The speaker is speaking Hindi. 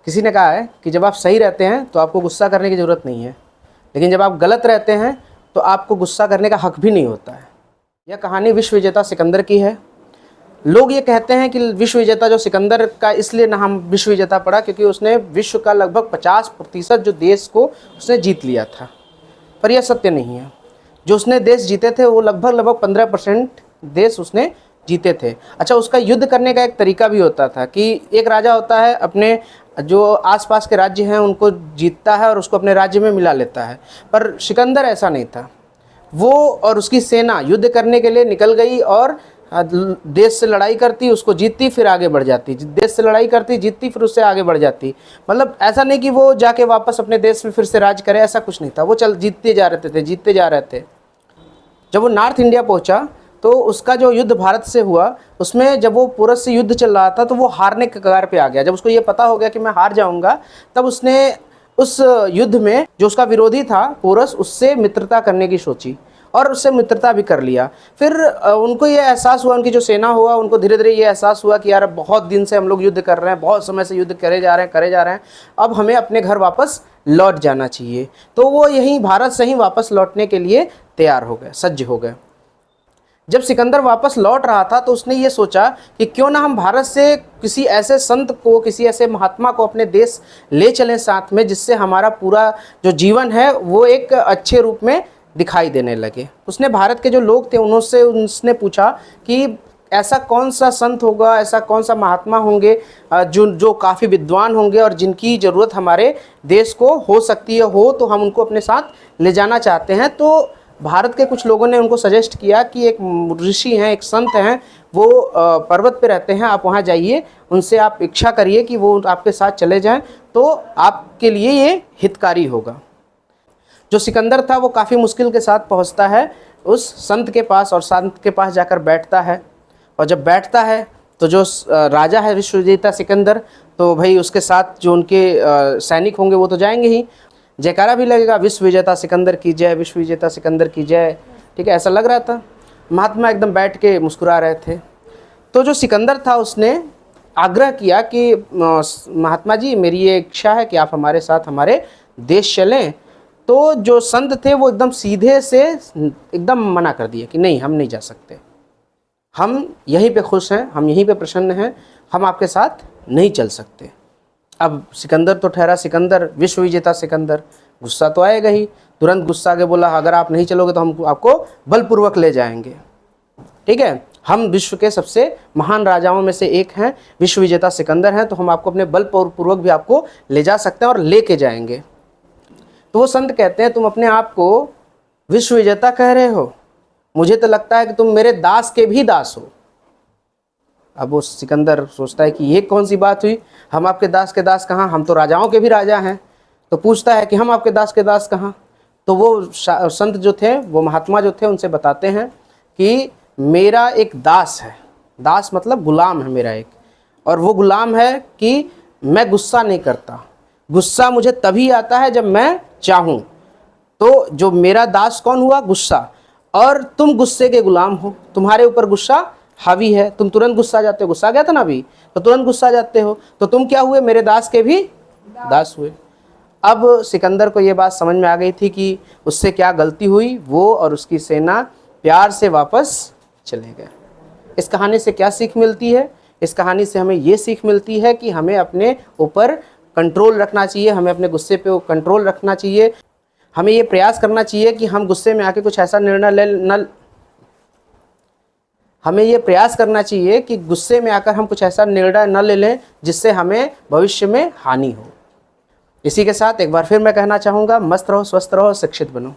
किसी ने कहा है कि जब आप सही रहते हैं तो आपको गुस्सा करने की ज़रूरत नहीं है, लेकिन जब आप गलत रहते हैं तो आपको गुस्सा करने का हक भी नहीं होता है। यह कहानी विश्व विजेता सिकंदर की है। लोग ये कहते हैं कि विश्व विजेता जो सिकंदर का इसलिए नाम विश्व विजेता पड़ा क्योंकि उसने विश्व का लगभग 50% जो देश को उसने जीत लिया था, पर यह सत्य नहीं है। जो उसने देश जीते थे वो लगभग 15% देश उसने जीते थे। अच्छा, उसका युद्ध करने का एक तरीका भी होता था कि एक राजा होता है, अपने जो आसपास के राज्य हैं उनको जीतता है और उसको अपने राज्य में मिला लेता है, पर सिकंदर ऐसा नहीं था। वो और उसकी सेना युद्ध करने के लिए निकल गई और देश से लड़ाई करती, उसको जीतती, फिर आगे बढ़ जाती, देश से लड़ाई करती, जीतती, फिर उससे आगे बढ़ जाती। मतलब ऐसा नहीं कि वो जाके वापस अपने देश में फिर से राज करे, ऐसा कुछ नहीं था। वो जीतते जा रहे थे। जब वो नॉर्थ इंडिया पहुंचा तो उसका जो युद्ध भारत से हुआ, उसमें जब वो पूरब से युद्ध चल रहा था तो वो हारने के कगार पे आ गया। जब उसको ये पता हो गया कि मैं हार जाऊंगा, तब उसने उस युद्ध में जो उसका विरोधी था पोरस, उससे मित्रता करने की सोची और उससे मित्रता भी कर लिया। फिर उनको ये एहसास हुआ, उनकी जो सेना हुआ, उनको धीरे धीरे ये एहसास हुआ कि यार बहुत दिन से हम लोग युद्ध कर रहे हैं, बहुत समय से युद्ध करे जा रहे हैं, अब हमें अपने घर वापस लौट जाना चाहिए। तो वो यहीं भारत से ही वापस लौटने के लिए तैयार हो गए, सज्ज हो गए। जब सिकंदर वापस लौट रहा था तो उसने ये सोचा कि क्यों ना हम भारत से किसी ऐसे संत को, किसी ऐसे महात्मा को अपने देश ले चलें साथ में, जिससे हमारा पूरा जो जीवन है वो एक अच्छे रूप में दिखाई देने लगे। उसने भारत के जो लोग थे उसने पूछा कि ऐसा कौन सा संत होगा, ऐसा कौन सा महात्मा होंगे जो काफ़ी विद्वान होंगे और जिनकी ज़रूरत हमारे देश को हो सकती है, हो तो हम उनको अपने साथ ले जाना चाहते हैं। तो भारत के कुछ लोगों ने उनको सजेस्ट किया कि एक ऋषि हैं, एक संत हैं, वो पर्वत पे रहते हैं, आप वहाँ जाइए, उनसे आप इच्छा करिए कि वो आपके साथ चले जाएं, तो आपके लिए ये हितकारी होगा। जो सिकंदर था वो काफ़ी मुश्किल के साथ पहुँचता है उस संत के पास और संत के पास जाकर बैठता है। और जब बैठता है तो जो राजा है विश्व विजेता सिकंदर, तो भाई उसके साथ जो उनके सैनिक होंगे वो तो जाएंगे ही, जयकारा भी लगेगा, विश्व विजेता सिकंदर की जय, विश्व विजेता सिकंदर की जय। ठीक है, ऐसा लग रहा था। महात्मा एकदम बैठ के मुस्कुरा रहे थे। तो जो सिकंदर था उसने आग्रह किया कि महात्मा जी, मेरी ये इच्छा है कि आप हमारे साथ हमारे देश चलें। तो जो संत थे वो एकदम सीधे से एकदम मना कर दिए कि नहीं, हम नहीं जा सकते, हम यहीं पे खुश हैं, हम यहीं पे प्रसन्न हैं, हम आपके साथ नहीं चल सकते। अब सिकंदर तो ठहरा सिकंदर, विश्व विजेता सिकंदर, गुस्सा तो आएगा ही। तुरंत गुस्सा आके बोला, अगर आप नहीं चलोगे तो हम आपको बलपूर्वक ले जाएंगे। ठीक है, हम विश्व के सबसे महान राजाओं में से एक हैं, विश्व विजेता सिकंदर हैं, तो हम आपको अपने बलपूर्वक भी आपको ले जा सकते हैं और लेके जाएंगे। तो वो संत कहते हैं, तुम अपने आप को विश्व विजेता कह रहे हो, मुझे तो लगता है कि तुम मेरे दास के भी दास हो। अब वो सिकंदर सोचता है कि ये कौन सी बात हुई, हम आपके दास के दास कहाँ, हम तो राजाओं के भी राजा हैं। तो पूछता है कि हम आपके दास के दास कहाँ। तो वो संत जो थे, वो महात्मा जो थे, उनसे बताते हैं कि मेरा एक दास है, दास मतलब गुलाम है मेरा एक, और वो गुलाम है कि मैं गुस्सा नहीं करता, गुस्सा मुझे तभी आता है जब मैं चाहूँ। तो जो मेरा दास कौन हुआ, गुस्सा, और तुम गुस्से के गुलाम हो, तुम्हारे ऊपर गुस्सा हावी है, तुम तुरंत गुस्सा आ जाते हो, गुस्सा आ गया था ना अभी, तो तुरंत गुस्सा आ जाते हो, तो तुम क्या हुए, मेरे दास के भी दास हुए। अब सिकंदर को ये बात समझ में आ गई थी कि उससे क्या गलती हुई। वो और उसकी सेना प्यार से वापस चले गए। इस कहानी से क्या सीख मिलती है? इस कहानी से हमें ये सीख मिलती है कि हमें अपने ऊपर कंट्रोल रखना चाहिए, हमें अपने गुस्से पे कंट्रोल रखना चाहिए। हमें ये प्रयास करना चाहिए कि हम गुस्से में आके कुछ ऐसा निर्णय हमें ये प्रयास करना चाहिए कि गुस्से में आकर हम कुछ ऐसा निर्णय न ले लें जिससे हमें भविष्य में हानि हो। इसी के साथ एक बार फिर मैं कहना चाहूँगा, मस्त रहो, स्वस्थ रहो, शिक्षित बनो।